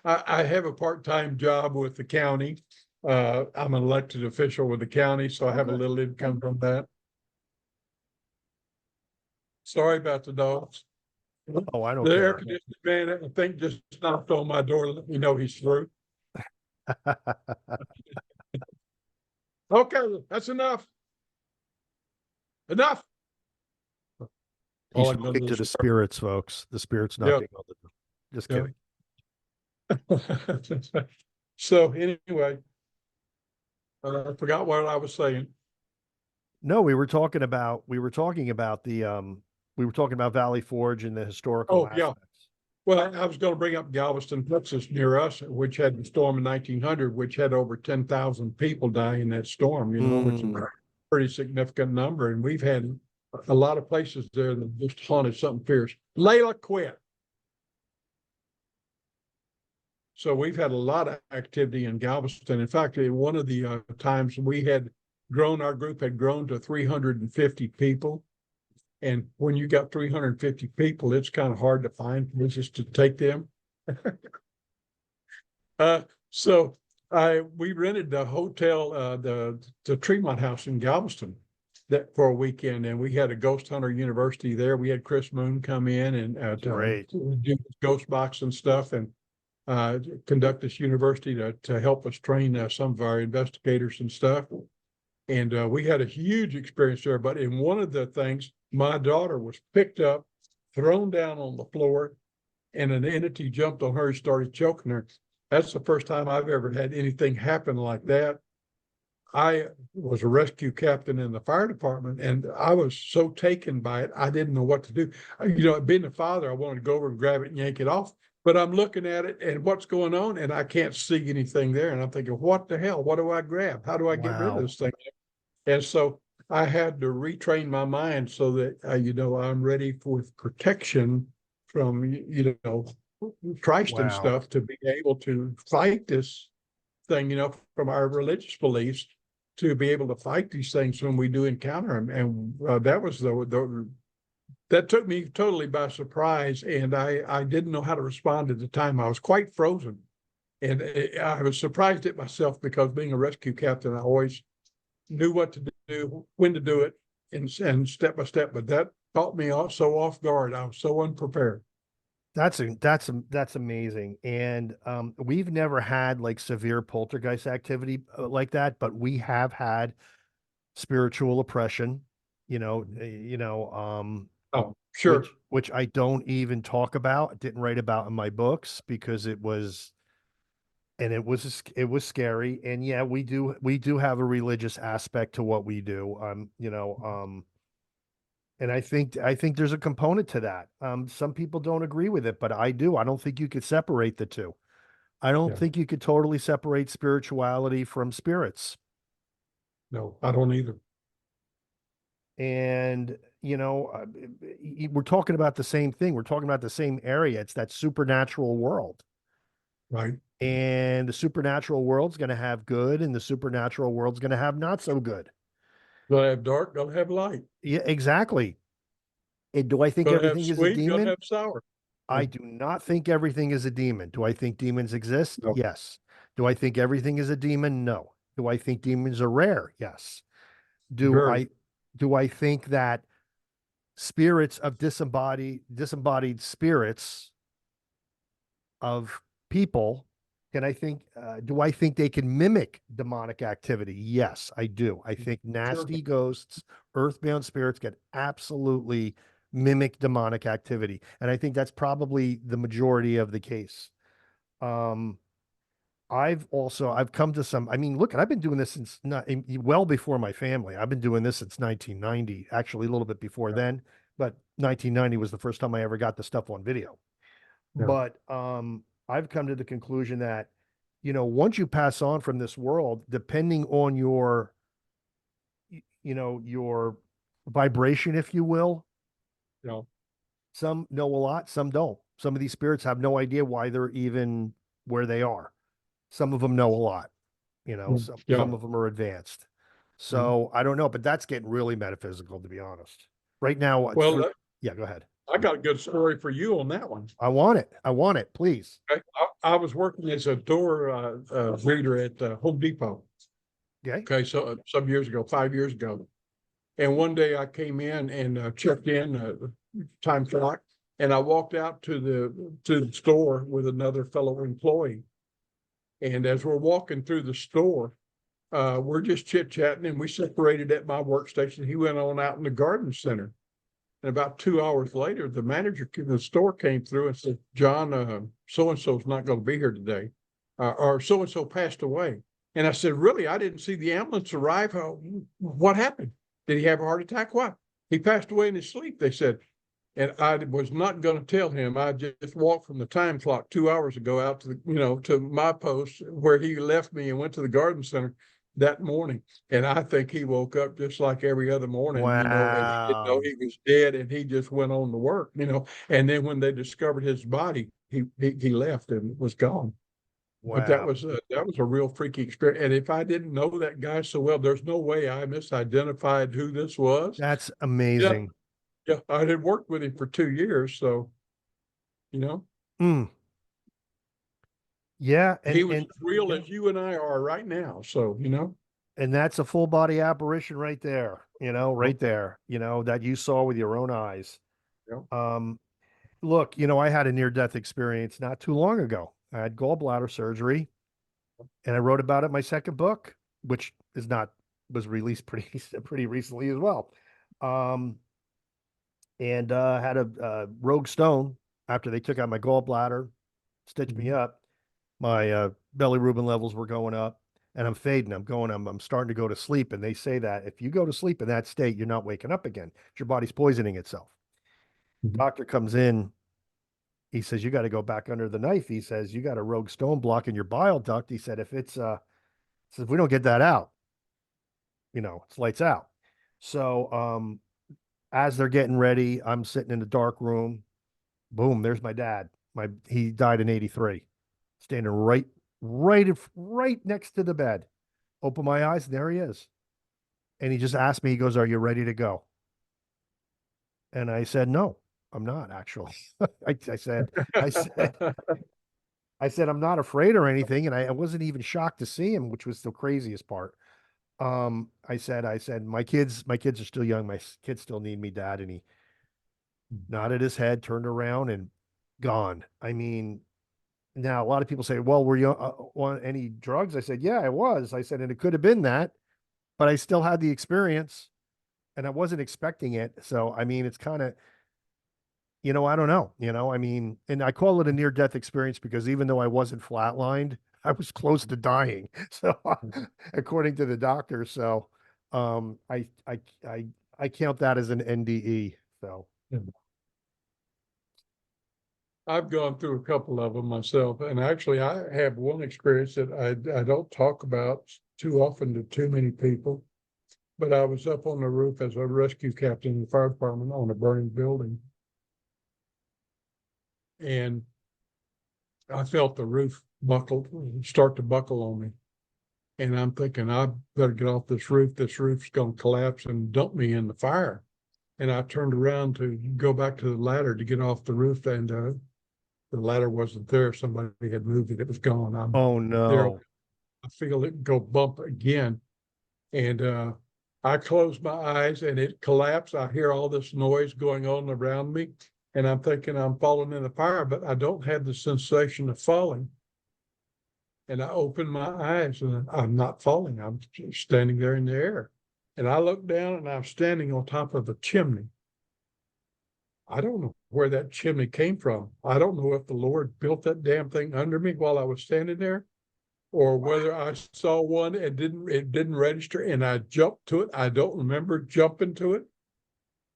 I have a part-time job with the county. I'm an elected official with the county, so I have a Okay. little income from that. Sorry about the dogs. Oh, I don't The air care. conditioning man, I think, just knocked on my door, to let me know he's through. Okay, that's enough. Enough. He's All I know talking to is, the spirits, folks. The spirits yeah, knocking on the door. Just yeah. kidding. So anyway, I forgot what I was saying. No, we were talking about Valley Forge and the historical Oh, yeah. aspects. Well, I was going to bring up Galveston, Texas, near us, which had the storm in 1900, which had over 10,000 people die in that storm, which is a pretty significant number. And we've had a lot of places there that just haunted something fierce. Layla, quit. So we've had a lot of activity in Galveston. In fact, one of the times our group had grown to 350 people. And when you got 350 people, it's kind of hard to find places to take them. So we rented the hotel, the Tremont House in Galveston that for a weekend, and we had a ghost hunter university there. We had Chris Moon come in and Great. do ghost box and stuff, and conduct this university to help us train some of our investigators and stuff. And we had a huge experience there. But in one of the things, my daughter was picked up, thrown down on the floor, and an entity jumped on her and started choking her. That's the first time I've ever had anything happen like that. I was a rescue captain in the fire department, and I was so taken by it, I didn't know what to do. Being a father, I wanted to go over and grab it and yank it off. But I'm looking at it and what's going on, and I can't see anything there. And I'm thinking, what the hell? What do I grab? How do I get rid of Wow. this thing? And so I had to retrain my mind so that, I'm ready for protection from, Christ and Wow. stuff to be able to fight this thing, from our religious beliefs to be able to fight these things when we do encounter them. And that was that took me totally by surprise. And I didn't know how to respond at the time. I was quite frozen. And I was surprised at myself because being a rescue captain, I always knew what to do, when to do it, and step by step. But that caught me so off guard. I was so unprepared. That's amazing. And we've never had like severe poltergeist activity like that, but we have had spiritual oppression, Oh, sure. which I don't even talk about, didn't write about in my books because it was scary. And yeah, we do have a religious aspect to what we do. And I think there's a component to that. Some people don't agree with it, but I do. I don't think you could separate the two. I don't Yeah. think you could totally separate spirituality from spirits. No, I don't either. And, we're talking about the same thing. We're talking about the same area. It's that supernatural world. Right. And the supernatural world's going to have good, and the supernatural world's going to have not so good. Gonna have dark, gonna have light. Yeah, exactly. And do I think Gonna have everything is a sweet, gonna demon? have sour. I do not think everything is a demon. Do I think demons exist? No, Yes. Do I think everything is a demon? No. Do I think demons are rare? Yes. Do very. I do I think that spirits of disembodied spirits of people do I think they can mimic demonic activity? Yes, I do. I think Sure. nasty ghosts, earthbound spirits can absolutely mimic demonic activity. And I think that's probably the majority of the case. Um, I've come to some, I mean, look, I've been doing this since well before my family. I've been doing this since 1990, actually a little bit before then, but 1990 was the first time I ever got the stuff on video. Yeah. But I've come to the conclusion that, once you pass on from this world, depending on your vibration, if you will, Yeah. some know a lot, some don't. Some of these spirits have no idea why they're even where they are. Some of them know a lot, some Yeah. of them are advanced. Mm. So I don't know, but that's getting really metaphysical, to be honest. Right now, Well, yeah, go ahead. I got a good story for you on that one. I want it. I want it, please. I was working as a door reader at Home Depot. Okay. Okay, so some years ago, 5 years ago, and one day I came in and checked in time clock, and I walked out to the store with another fellow employee. And as we're walking through the store, we're just chit chatting, and we separated at my workstation. He went on out in the garden center, And about 2 hours later, the manager of the store came through and said, John, so and so's not going to be here today, or so and so passed away. And I said, really? I didn't see the ambulance arrive. What happened? Did he have a heart attack? What? He passed away in his sleep, they said. And I was not going to tell him. I just walked from the time clock 2 hours ago out to to my post where he left me and went to the garden center that morning. And I think he woke up just like every other morning, and he didn't know Wow. he was dead, and he just went on to work. And then when they discovered his body, he left and was gone. But Wow. that was a real freaky experience. And if I didn't know that guy so well, there's no way I misidentified who this was. That's Yeah, amazing. yeah, I had worked with him for 2 years, so you know Mm. Yeah, he was as real as you and I are right now. So and that's a full body apparition right there, Yep, right there, that you saw with your own eyes. yep. Um, Look, I had a near death experience not too long ago. I had gallbladder surgery and I wrote about it in my second book, which was released pretty pretty recently as well. Um, and had a rogue stone after they took out my gallbladder, stitched me Mhm. up. My bilirubin levels were going up, and I'm fading. I'm starting to go to sleep. And they say that if you go to sleep in that state, you're not waking up again. Your body's poisoning itself. Mhm. Doctor comes in. He says, you got to go back under the knife. He says, you got a rogue stone blocking your bile duct. He said, says, if we don't get that out, it's lights out. So, as they're getting ready, I'm sitting in the dark room. Boom, there's my dad. He died in 83, standing right next to the bed. Open my eyes, and there he is. And he just asked me, he goes, are you ready to go? And I said, no, I'm not actually. I said, I said, I said, I'm not afraid or anything. And I wasn't even shocked to see him, which was the craziest part. I said, my kids are still young. Kids still need me, Dad. And he nodded his head, turned around and gone. I mean, now a lot of people say, well, were you on any drugs? I said, yeah, I was. I said, and it could have been that, but I still had the experience and I wasn't expecting it. So, I mean, it's kind of, I don't know, I mean, and I call it a near death experience because even though I wasn't flatlined, I was close to dying. So, according to the doctor, so, I count that as an NDE. So, I've gone through a couple of them myself, and actually, I have one experience that I don't talk about too often to too many people. But I was up on the roof as a rescue captain in the fire department on a burning building, and I felt the roof start to buckle on me. And I'm thinking, I better get off this roof. This roof's going to collapse and dump me in the fire. And I turned around to go back to the ladder to get off the roof, and the ladder wasn't there. Somebody had moved it. It was gone. I'm oh there. no. I feel it go bump again. And I close my eyes and it collapsed. I hear all this noise going on around me. And I'm thinking I'm falling in the fire, but I don't have the sensation of falling. And I open my eyes and I'm not falling. I'm standing there in the air. And I look down and I'm standing on top of a chimney. I don't know where that chimney came from. I don't know if the Lord built that damn thing under me while I was standing there, or whether I saw one and it didn't register and I jumped to it. I don't remember jumping to it.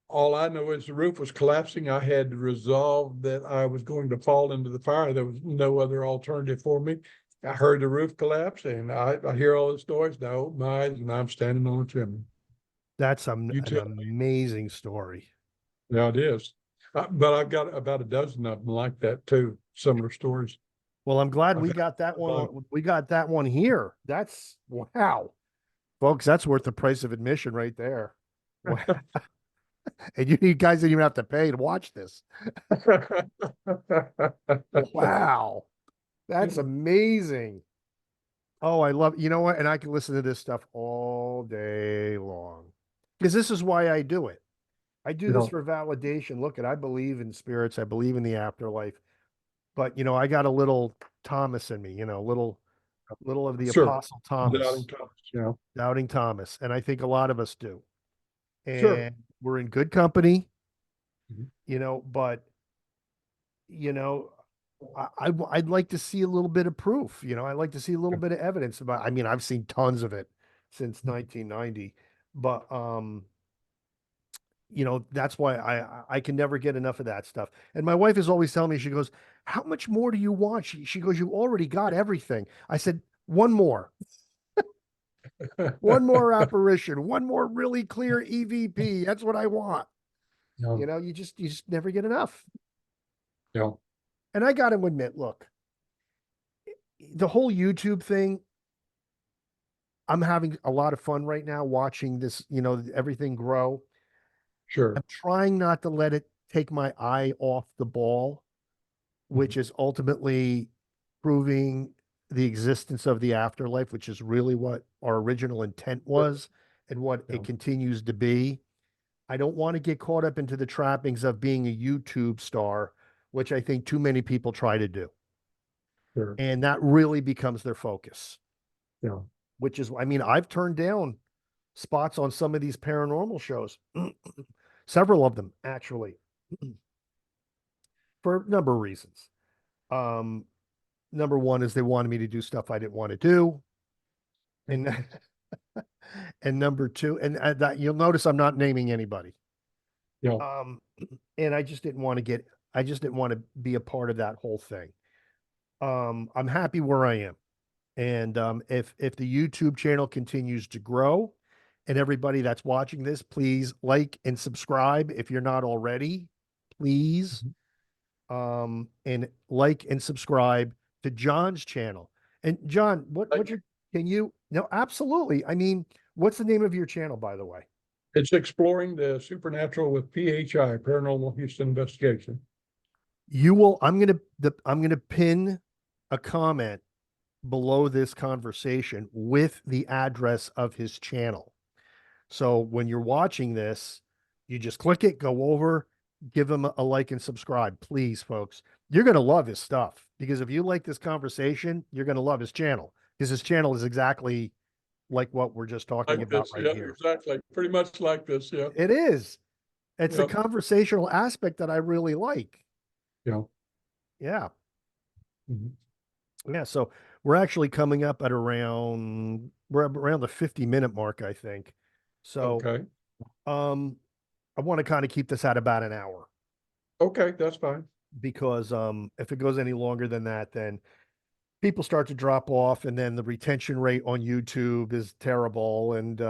All I know is the roof was collapsing. I had resolved that I was going to fall into the fire. There was no other alternative for me. I heard the roof collapse and I hear all this noise. And I open my eyes and I'm standing on a chimney. That's You an tell amazing story. me. Now it is. But I've got about a dozen of them like that too. Similar stories. Well, I'm glad I've we had got that one. fun. We got that one here. That's wow, folks. That's worth the price of admission right there. Wow. And you guys didn't even have to pay to watch this. Wow, that's amazing. Oh, I love. You know what? And I can listen to this stuff all day long because this is why I do it. I do this Yeah, for validation. Look, I believe in spirits. I believe in the afterlife. But I got a little Thomas in me. Little of the sure. Apostle Doubting Thomas, Thomas, yeah. doubting Thomas, and I think a lot of us do. Sure. And we're in good company. Mhm. But you know, I'd like to see a little bit of proof. I'd like to see a little bit of evidence about. I mean, I've seen tons of it since 1990, but that's why I can never get enough of that stuff. And my wife is always telling me, she goes, "How much more do you want?" She goes, "You already got everything." I said, "One more, one more apparition, one more really clear EVP. That's what I want." Yeah, You just never get enough. yeah, And I got to admit, look, the whole YouTube thing, I'm having a lot of fun right now watching this, everything grow. I'm sure. trying not to let it take my eye off the ball, Mhm. which is ultimately proving the existence of the afterlife, which is really what our original intent Sure. was and what Yeah, it continues to be. I don't want to get caught up into the trappings of being a YouTube star, which I think too many people try to do. sure. And that really becomes their focus, Yeah. which is, I mean, I've turned down spots on some of these paranormal shows, several of them actually, for a number of reasons. Um, Number one is they wanted me to do stuff I didn't want to do. And and number two, and that you'll notice I'm not naming anybody. Yeah. Um, and I just didn't want to be a part of that whole thing. I'm happy where I am. And if the YouTube channel continues to grow, and everybody that's watching this, please like and subscribe if you're not already. Please, Mhm. and like and subscribe to John's channel. And John, Thank you. can you? No, absolutely. I mean, what's the name of your channel, by the way? It's exploring the supernatural with PHI, Paranormal Houston Investigation. I'm gonna pin a comment below this conversation with the address of his channel. So when you're watching this, you just click it, go over, give him a like and subscribe, please, folks. You're going to love his stuff because if you like this conversation, you're going to love his channel because his channel is exactly like what we're just talking Like about this, right yeah, here. exactly. Pretty much like this, yeah. It is. It's the Yeah, conversational aspect that I really like. yeah. Yeah. Mhm. Yeah. So we're actually coming up at we're around the 50-minute mark, I think. So Okay, um I want to kind of keep this at about an hour okay, that's fine. because if it goes any longer than that, then people start to drop off, and then the retention rate on YouTube is terrible, and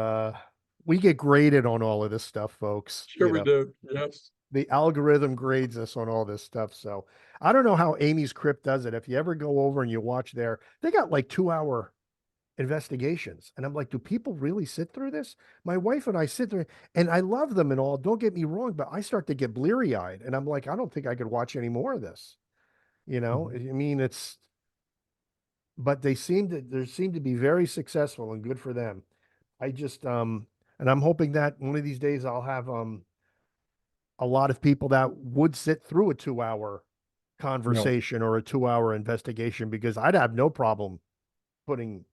we get graded on all of this stuff, folks. Sure we do, yes. The algorithm grades us on all this stuff. So I don't know how Amy's Crypt does it. If you ever go over and you watch they got like 2 hour investigations. And I'm like, do people really sit through this? My wife and I sit there and I love them and all. Don't get me wrong, but I start to get bleary eyed. And I'm like, I don't think I could watch any more of this. I Mhm. mean, but they seem to be very successful and good for them. I just, and I'm hoping that one of these days I'll have, a lot of people that would sit through a 2 hour Yeah. conversation or a 2 hour investigation because I'd have no problem putting,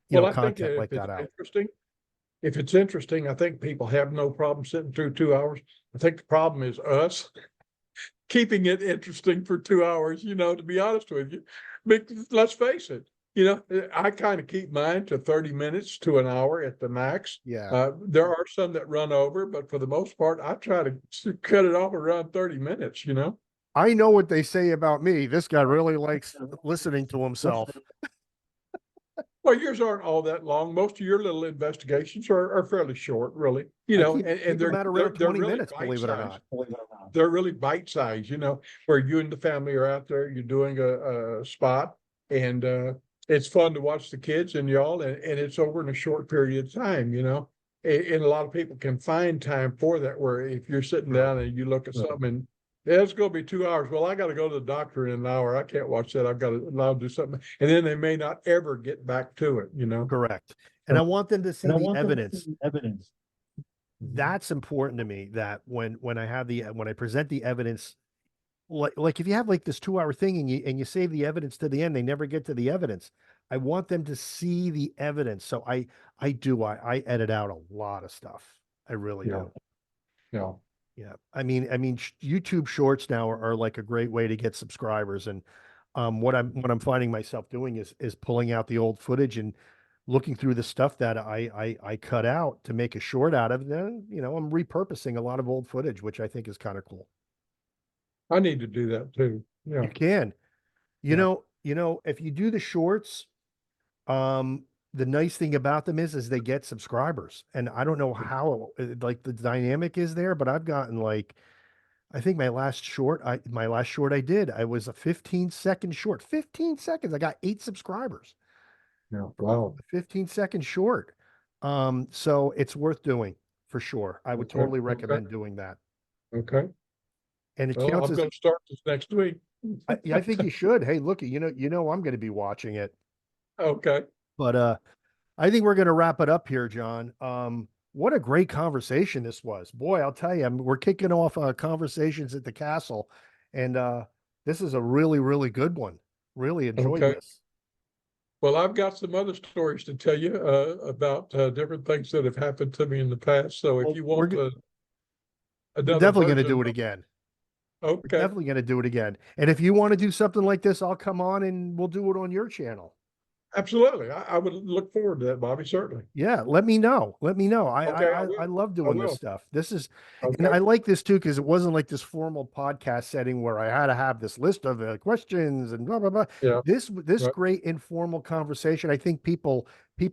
Well, I think content like that out. if it's interesting, I think people have no problem sitting through 2 hours. I think the problem is us keeping it interesting for 2 hours, to be honest with you. But let's face it, I kind of keep mine to 30 minutes to an hour at the max. Yeah. There are some that run over, but for the most part, I try to cut it off around 30 minutes. I know what they say about me. This guy really likes listening to himself. Well, yours aren't all that long. Most of your little investigations are fairly short, really. I And keep them they're at they're around they're 20 really minutes, bite believe it or sized. not. They're really bite sized. Where you and the family are out there, you're doing a spot, and it's fun to watch the kids and y'all, and it's over in a short period of time. And a lot of people can find time for that. Where if you're sitting True. down and you look at something and yeah, it's going to be 2 hours. Well, I got to go to the doctor in an hour. I can't watch that. I've got to allow to do something. And then they may not ever get back to it. Correct. And I want them to see And I the want them to evidence. see evidence. Mhm. That's important to me that when I present the evidence, like if you have like this 2 hour thing and you save the evidence to the end, they never get to the evidence. I want them to see the evidence. So I edit out a lot of stuff. I really Yeah, do. yeah. Yeah. YouTube shorts now are like a great way to get subscribers. And what I'm finding myself doing is pulling out the old footage and looking through the stuff that I cut out to make a short out of. Then, I'm repurposing a lot of old footage, which I think is kind of cool. I need to do that too. Yeah, You can. yeah. If you do the shorts, the nice thing about them is they get subscribers. And I don't know how like the dynamic is there, but I've gotten like I think my last short I did, I was a 15-second short. 15 seconds. I got 8 subscribers. Yeah. Wow. A 15-second short. So it's worth doing for sure. I would Okay. totally Okay. recommend doing that. Okay. And it Well, counts I'm as going to start this next week. yeah, I think you should. Hey, look, I'm going to be watching it. Okay. But I think we're going to wrap it up here, John. What a great conversation this was. Boy, I'll tell you, we're kicking off conversations at the castle, and this is a really, really good one. Really enjoyed Okay. this. Well, I've got some other stories to tell you about different things that have happened to me in the past. So if Well, you we're want g- we're another definitely going to version, do it again. We're okay. definitely going to do it again. And if you want to do something like this, I'll come on and we'll do it on your channel. Absolutely. I would look forward to that, Bobby, certainly. Yeah, let me know. Let me know. I Okay, I I I love I doing this will. stuff. This is, and Okay. I like this too because it wasn't like this formal podcast setting where I had to have this list of questions and blah blah blah. Yeah. This Right. great informal conversation. I think people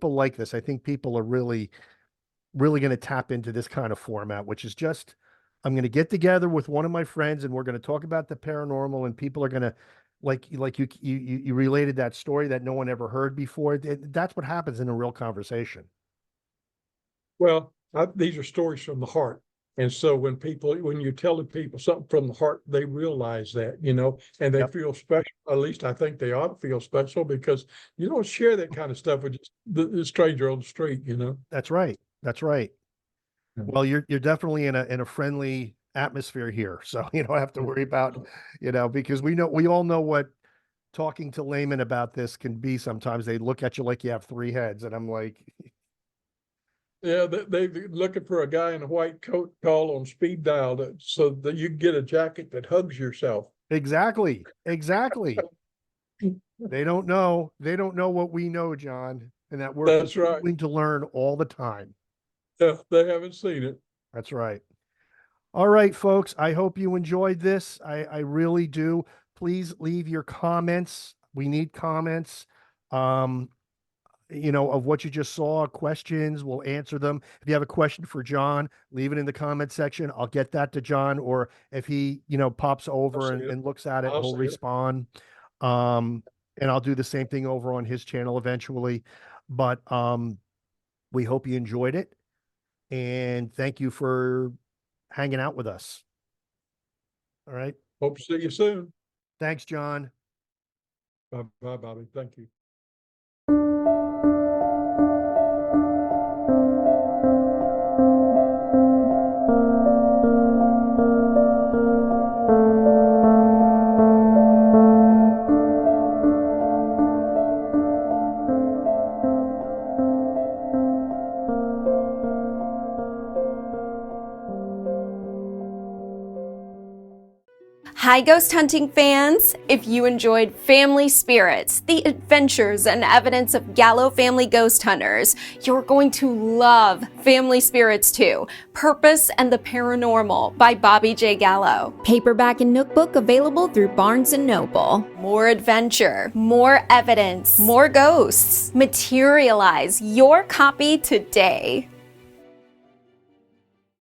like this. I think people are really really going to tap into this kind of format, which is just I'm going to get together with one of my friends and we're going to talk about the paranormal, and people are going to like you related that story that no one ever heard before. That's what happens in a real conversation. Well, these are stories from the heart. And so when you're telling people something from the heart, they realize that, and they Yep, feel special. At least I think they ought to feel special because you don't share that kind of stuff with just the stranger on the street. that's right. That's right. Yeah. Well, you're definitely in a friendly atmosphere here, so you don't have to worry about, because we all know what talking to laymen about this can be. Sometimes they look at you like you have 3 heads, and I'm like, Yeah, they're looking for a guy in a white coat call on speed dial so that you can get a jacket that hugs yourself. exactly, exactly. They don't know. They don't know what we know, John, and that we're That's right. continuing to learn all the time. Yeah, they haven't seen it. That's right. All right, folks. I hope you enjoyed this. I really do. Please leave your comments. We need comments. Um, of what you just saw, questions, we'll answer them. If you have a question for John, leave it in the comment section. I'll get that to John, or if he, pops I'll over see and, it. and looks at it, I'll he'll see it. respond. Um, and I'll do the same thing over on his channel eventually. But we hope you enjoyed it. And thank you for hanging out with us. All right. Hope to see you soon. Thanks, John. Bye bye, Bobby. Thank you. Hi, ghost hunting fans! If you enjoyed Family Spirits, the adventures and evidence of Gallo family ghost hunters, you're going to love Family Spirits 2, Purpose and the Paranormal by Bobby J. Gallo. Paperback and nookbook available through Barnes & Noble. More adventure, more evidence, more ghosts. Materialize your copy today.